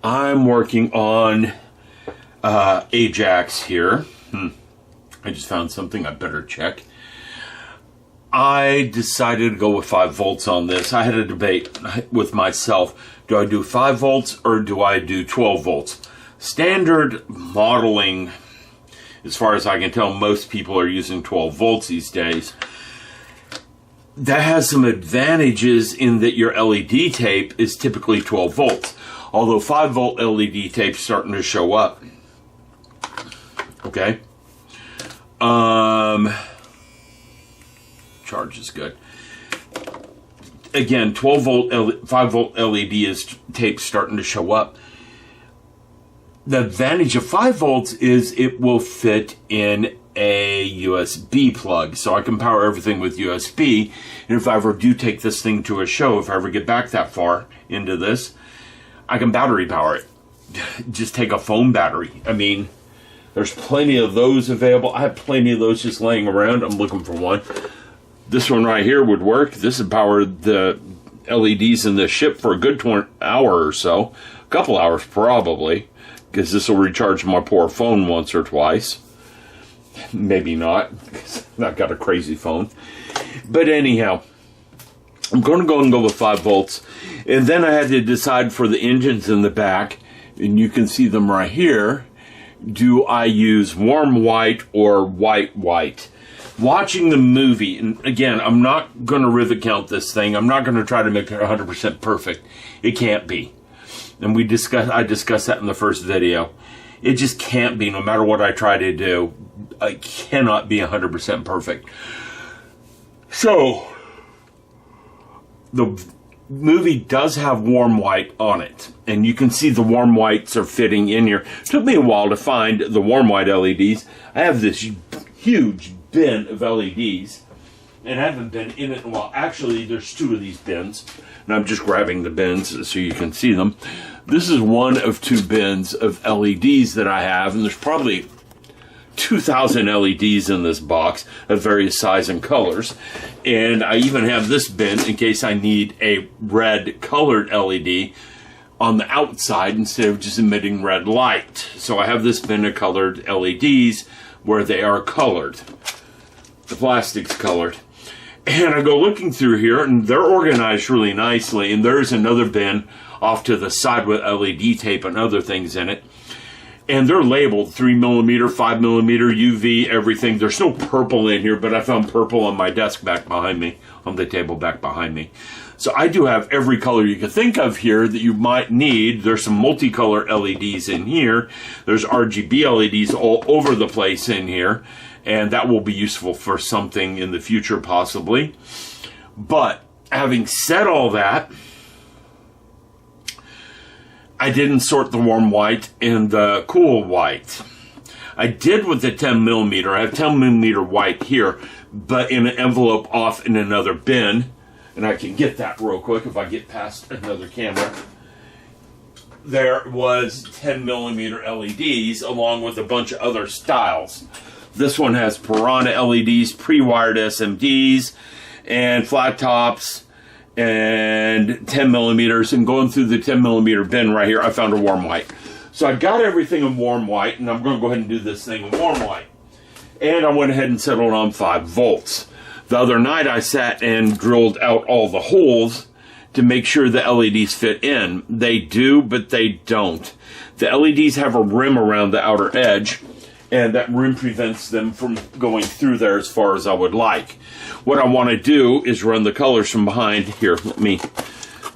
I'm working on Ajax here. I just found something I better check. I decided to go with 5 volts on this. I had a debate with myself. Do I do 5 volts or do I do 12 volts? Standard modeling, as far as I can tell, most people are using 12 volts these days. That has some advantages in that your LED tape is typically 12 volts. Although 5 volt LED tape's starting to show up. Okay. Charge is good. Again, 12 volt, 5 volt LED tape starting to show up. The advantage of 5 volts is it will fit in a USB plug, so I can power everything with USB. And if I ever do take this thing to a show, if I ever get back that far into this, I can battery power it. Just take a phone battery. I mean, there's plenty of those available. I have plenty of those just laying around. I'm looking for one. This one right here would work. This would power the LEDs in the ship for a good hour or so. A couple hours probably, because this will recharge my poor phone once or twice. Maybe not, because I've got a crazy phone. But anyhow, I'm going to go and go with 5 volts. And then I had to decide for the engines in the back, and you can see them right here. Do I use warm white or white? Watching the movie, and again, I'm not going to rivet count this thing. I'm not going to try to make it 100% perfect. It can't be. And I discussed that in the first video. It just can't be, no matter what I try to do. I cannot be 100% perfect. So, the movie does have warm white on it. And you can see the warm whites are fitting in here. It took me a while to find the warm white LEDs. I have this huge bin of LEDs. And I haven't been in it in a while. Actually, there's 2 of these bins. And I'm just grabbing the bins so you can see them. This is one of 2 bins of LEDs that I have. And there's probably 2,000 LEDs in this box of various size and colors. And I even have this bin in case I need a red colored LED on the outside instead of just emitting red light. So I have this bin of colored LEDs where they are colored. The plastic's colored. And I go looking through here and they're organized really nicely. And there's another bin off to the side with LED tape and other things in it. And they're labeled 3mm, 5mm, UV, everything. There's no purple in here, but I found purple on my desk back behind me, on the table back behind me. So I do have every color you could think of here that you might need. There's some multicolor LEDs in here. There's RGB LEDs all over the place in here. And that will be useful for something in the future, possibly. But having said all that, I didn't sort the warm white and the cool white. I did with the 10mm. I have 10mm white here, but in an envelope off in another bin. And I can get that real quick if I get past another camera. There was 10mm LEDs along with a bunch of other styles. This one has Piranha LEDs, pre-wired SMDs, and flat tops, and 10mm. And going through the 10mm bin right here, I found a warm white. So I got everything in warm white, and I'm going to go ahead and do this thing in warm white. And I went ahead and settled on 5 volts. The other night I sat and drilled out all the holes to make sure the LEDs fit in. They do, but they don't. The LEDs have a rim around the outer edge, and that rim prevents them from going through there as far as I would like. What I want to do is run the colors from behind. Here, let me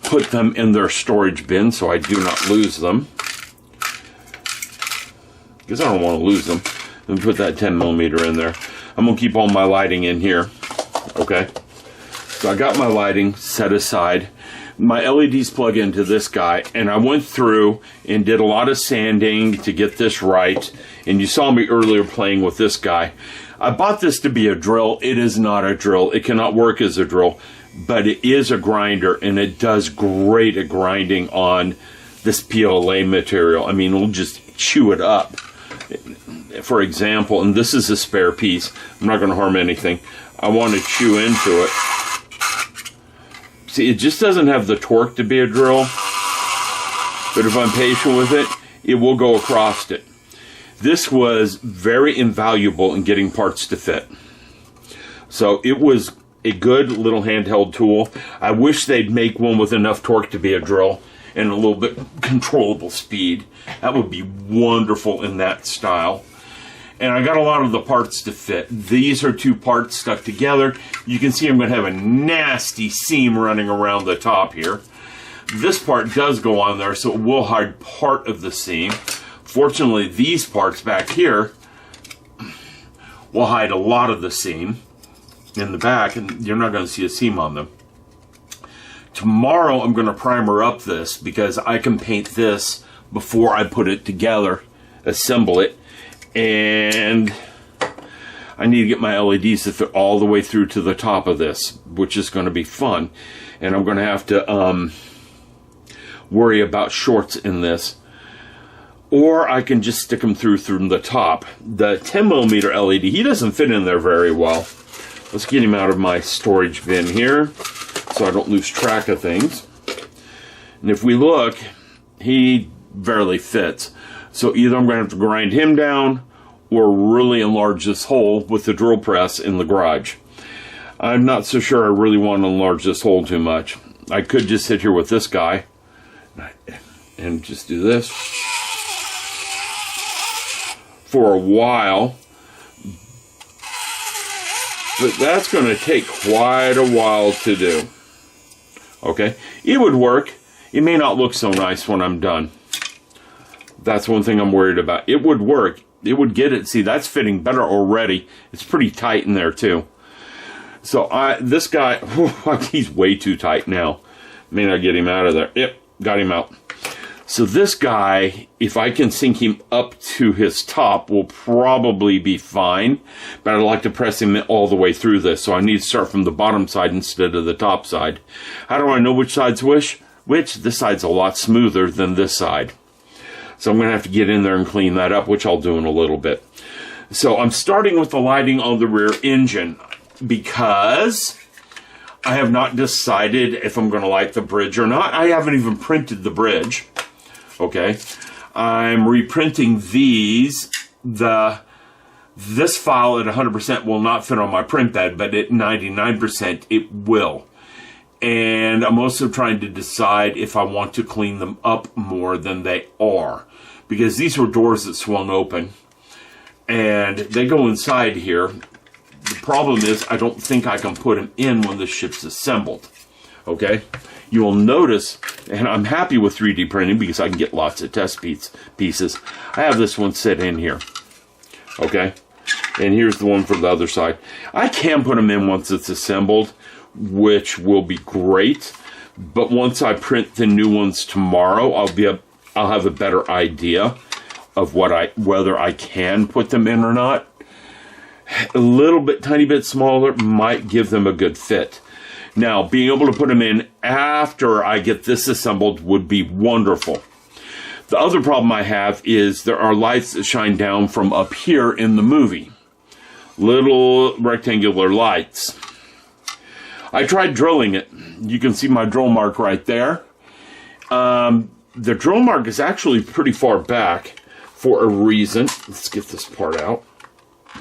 put them in their storage bin so I do not lose them. Because I don't want to lose them. Let me put that 10mm in there. I'm going to keep all my lighting in here. Okay? So I got my lighting set aside. My LEDs plug into this guy, and I went through and did a lot of sanding to get this right. And you saw me earlier playing with this guy. I bought this to be a drill. It is not a drill. It cannot work as a drill, but it is a grinder, and it does great at grinding on this PLA material. I mean, it'll just chew it up. For example, and this is a spare piece. I'm not going to harm anything. I want to chew into it. See, it just doesn't have the torque to be a drill. but if I'm patient with it, it will go across it. This was very invaluable in getting parts to fit. So it was a good little handheld tool. I wish they'd make one with enough torque to be a drill and a little bit controllable speed. That would be wonderful in that style. And I got a lot of the parts to fit. These are 2 parts stuck together. You can see I'm going to have a nasty seam running around the top here. This part does go on there, so it will hide part of the seam. Fortunately, these parts back here will hide a lot of the seam in the back, and you're not going to see a seam on them. Tomorrow, I'm going to primer up this because I can paint this before I put it together, assemble it, and I need to get my LEDs to fit all the way through to the top of this, which is going to be fun. And I'm going to have to worry about shorts in this. Or I can just stick them through the top. The 10mm LED, he doesn't fit in there very well. Let's get him out of my storage bin here so I don't lose track of things. And if we look, he barely fits. So either I'm going to have to grind him down or really enlarge this hole with the drill press in the garage. I'm not so sure I really want to enlarge this hole too much. I could just sit here with this guy and just do this for a while. But that's going to take quite a while to do. Okay, it would work. It may not look so nice when I'm done. That's one thing I'm worried about. It would work. It would get it. See, that's fitting better already. It's pretty tight in there too. So this guy, he's way too tight now. May not get him out of there. Yep, got him out. So this guy, if I can sink him up to his top, will probably be fine. But I'd like to press him all the way through this. So I need to start from the bottom side instead of the top side. How do I know which side's which? This side's a lot smoother than this side. So I'm going to have to get in there and clean that up, which I'll do in a little bit. So I'm starting with the lighting on the rear engine because I have not decided if I'm going to light the bridge or not. I haven't even printed the bridge. Okay. I'm reprinting these. This file at 100% will not fit on my print bed, but at 99% it will. And I'm also trying to decide if I want to clean them up more than they are. Because these were doors that swung open. And they go inside here. The problem is I don't think I can put them in when the ship's assembled. Okay? You will notice, and I'm happy with 3D printing because I can get lots of test pieces. I have this one set in here. Okay? And here's the one for the other side. I can put them in once it's assembled, which will be great. But once I print the new ones tomorrow, I'll have a better idea of whether I can put them in or not. A little bit, tiny bit smaller might give them a good fit. Now, being able to put them in after I get this assembled would be wonderful. The other problem I have is there are lights that shine down from up here in the movie. Little rectangular lights. I tried drilling it. You can see my drill mark right there. The drill mark is actually pretty far back for a reason. Let's get this part out.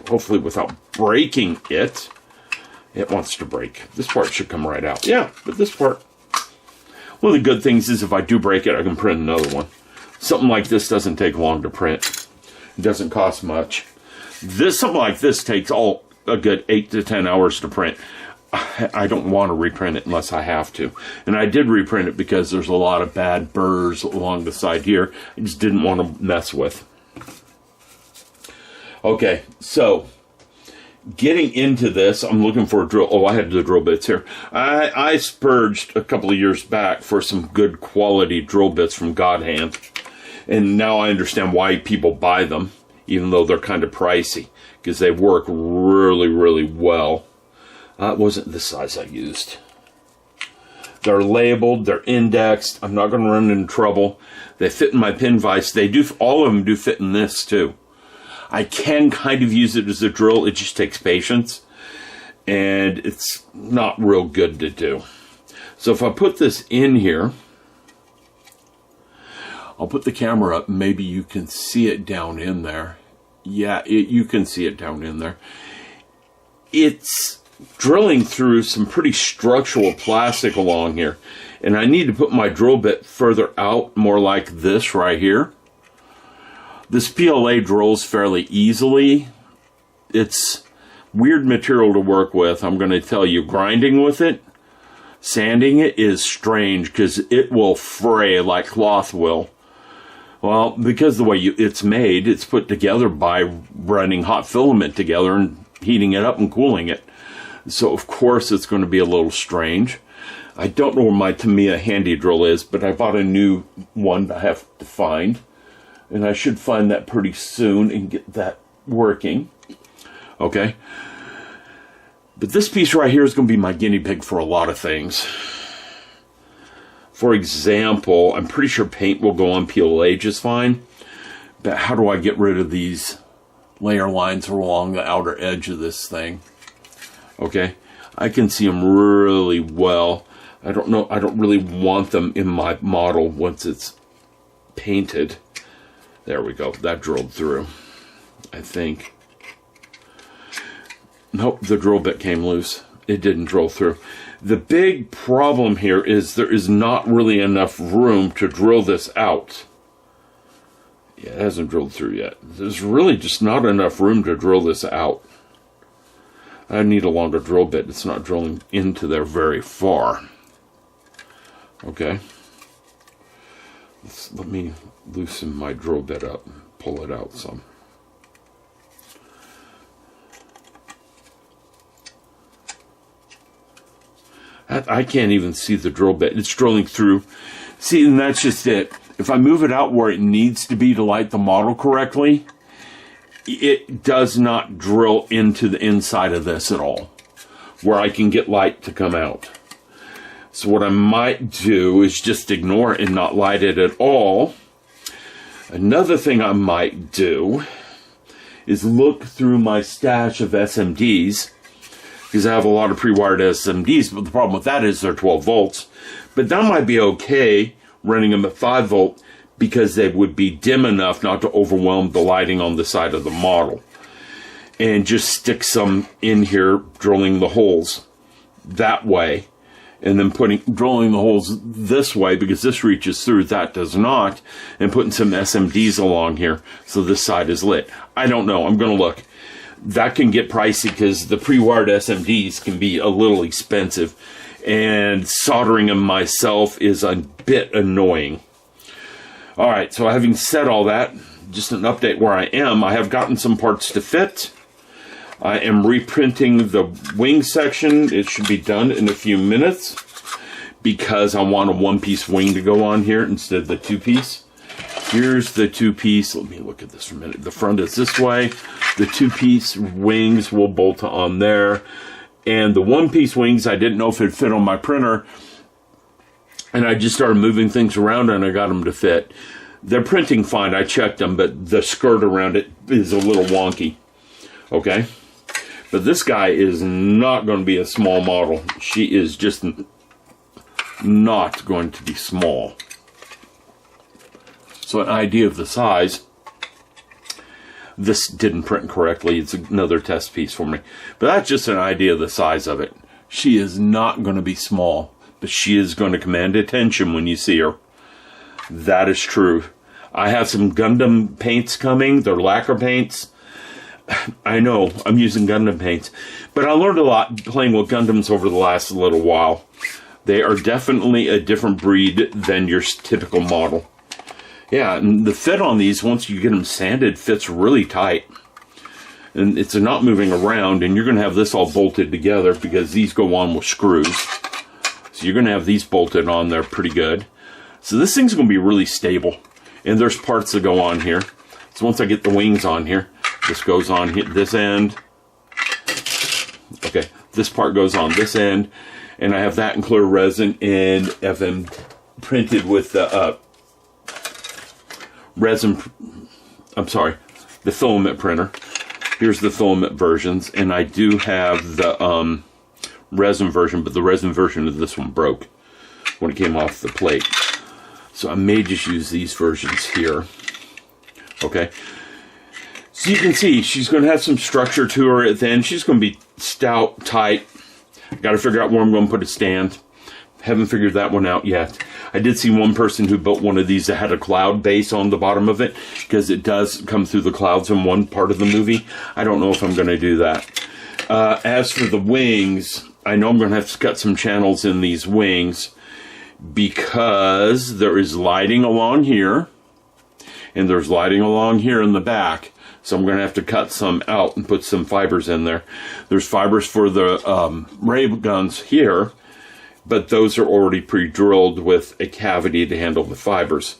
Hopefully without breaking it. It wants to break. This part should come right out. Yeah, but this part. One of the good things is if I do break it, I can print another one. Something like this doesn't take long to print. It doesn't cost much. Something like this takes a good 8 to 10 hours to print. I don't want to reprint it unless I have to. And I did reprint it because there's a lot of bad burrs along the side here. I just didn't want to mess with. Okay, so getting into this, I'm looking for a drill. Oh, I had the drill bits here. I spurged a couple of years back for some good quality drill bits from God Hand. And now I understand why people buy them, even though they're kind of pricey, because they work really, really well. It wasn't the size I used. They're labeled, they're indexed. I'm not going to run into trouble. They fit in my pin vise. All of them do fit in this too. I can kind of use it as a drill. It just takes patience. And it's not real good to do. So if I put this in here, I'll put the camera up, maybe you can see it down in there. Yeah, you can see it down in there. It's drilling through some pretty structural plastic along here. And I need to put my drill bit further out, more like this right here. This PLA drills fairly easily. It's weird material to work with. I'm going to tell you, grinding with it, sanding it is strange because it will fray like cloth will. Well, because the way it's made, it's put together by running hot filament together and heating it up and cooling it. So, of course, it's going to be a little strange. I don't know where my Tamiya handy drill is, but I bought a new one that I have to find. And I should find that pretty soon and get that working. Okay. But this piece right here is going to be my guinea pig for a lot of things. For example, I'm pretty sure paint will go on PLA just fine. But how do I get rid of these layer lines along the outer edge of this thing? Okay, I can see them really well. I don't know, I don't really want them in my model once it's painted. There we go, that drilled through, I think. Nope, the drill bit came loose. It didn't drill through. The big problem here is there is not really enough room to drill this out. Yeah, it hasn't drilled through yet. There's really just not enough room to drill this out. I need a longer drill bit. It's not drilling into there very far. Okay. Let me loosen my drill bit up. Pull it out some. I can't even see the drill bit. It's drilling through. See, and that's just it. If I move it out where it needs to be to light the model correctly, it does not drill into the inside of this at all, where I can get light to come out. So what I might do is just ignore it and not light it at all. Another thing I might do is look through my stash of SMDs, because I have a lot of pre-wired SMDs, but the problem with that is they're 12 volts. But that might be okay running them at 5 volt because they would be dim enough not to overwhelm the lighting on the side of the model. And just stick some in here, drilling the holes that way. And then drilling the holes this way because this reaches through, that does not. And putting some SMDs along here so this side is lit. I don't know, I'm going to look. That can get pricey because the pre-wired SMDs can be a little expensive. And soldering them myself is a bit annoying. Alright, so having said all that, just an update where I am. I have gotten some parts to fit. I am reprinting the wing section. It should be done in a few minutes because I want a one-piece wing to go on here instead of the two-piece. Here's the two-piece. Let me look at this for a minute. The front is this way. The two-piece wings will bolt on there. And the one-piece wings, I didn't know if it'd fit on my printer. And I just started moving things around and I got them to fit. They're printing fine. I checked them, but the skirt around it is a little wonky. Okay? But this guy is not going to be a small model. She is just not going to be small. So an idea of the size. This didn't print correctly. It's another test piece for me. But that's just an idea of the size of it. She is not going to be small. But she is going to command attention when you see her. That is true. I have some Gundam paints coming. They're lacquer paints. I know, I'm using Gundam paints. But I learned a lot playing with Gundams over the last little while. They are definitely a different breed than your typical model. Yeah, and the fit on these, once you get them sanded, fits really tight. And it's not moving around, and you're going to have this all bolted together because these go on with screws. So you're going to have these bolted on there pretty good. So this thing's going to be really stable. And there's parts that go on here. So once I get the wings on here, this goes on here, this end. Okay, this part goes on this end. And I have that in clear resin and have them printed with the the filament printer. Here's the filament versions. And I do have the resin version, but the resin version of this one broke when it came off the plate. So I may just use these versions here. Okay. So you can see she's going to have some structure to her at the end. She's going to be stout, tight. Got to figure out where I'm going to put a stand. Haven't figured that one out yet. I did see one person who built one of these that had a cloud base on the bottom of it, because it does come through the clouds in one part of the movie. I don't know if I'm going to do that. As for the wings, I know I'm going to have to cut some channels in these wings, because there is lighting along here, and there's lighting along here in the back. So I'm going to have to cut some out and put some fibers in there. There's fibers for the ray guns here, but those are already pre-drilled with a cavity to handle the fibers.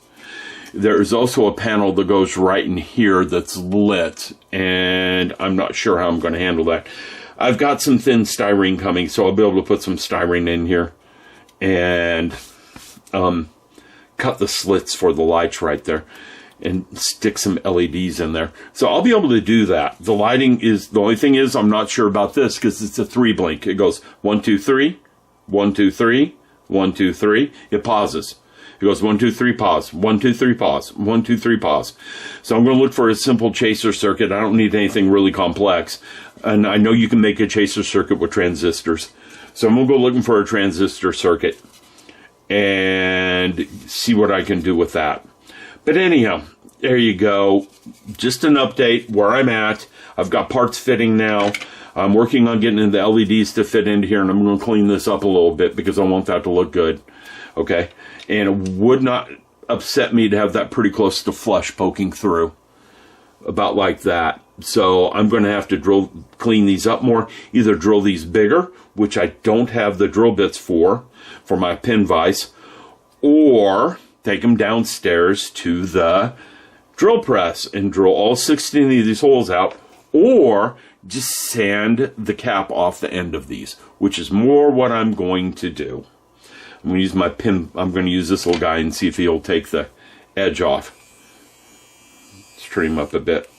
There is also a panel that goes right in here that's lit, and I'm not sure how I'm going to handle that. I've got some thin styrene coming, so I'll be able to put some styrene in here and cut the slits for the lights right there and stick some LEDs in there. So I'll be able to do that. The lighting is, the only thing is I'm not sure about this because it's a 3-blink. It goes 1, 2, 3, 1, 2, 3, 1, 2, 3. It pauses. It goes 1, 2, 3, pause, 1, 2, 3, pause, 1, 2, 3, pause. So I'm going to look for a simple chaser circuit. I don't need anything really complex. And I know you can make a chaser circuit with transistors. So I'm going to go looking for a transistor circuit and see what I can do with that. But anyhow, there you go. Just an update where I'm at. I've got parts fitting now. I'm working on getting the LEDs to fit into here, and I'm going to clean this up a little bit because I want that to look good. Okay? And it would not upset me to have that pretty close to flush poking through. About like that. So I'm going to have to clean these up more. Either drill these bigger, which I don't have the drill bits for my pin vise, or take them downstairs to the drill press and drill all 16 of these holes out, or just sand the cap off the end of these, which is more what I'm going to do. I'm going to use my pin. I'm going to use this little guy and see if he'll take the edge off. Let's trim him up a bit.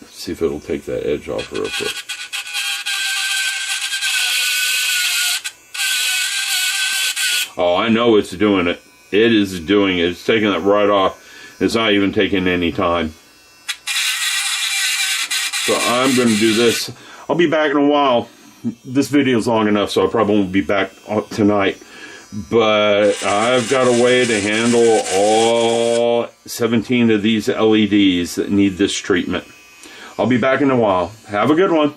Let's see if it'll take that edge off real quick. Oh, I know it's doing it. It is doing it. It's taking that right off. It's not even taking any time. So I'm going to do this. I'll be back in a while. This video is long enough, so I probably won't be back tonight. But I've got a way to handle all 17 of these LEDs that need this treatment. I'll be back in a while. Have a good one.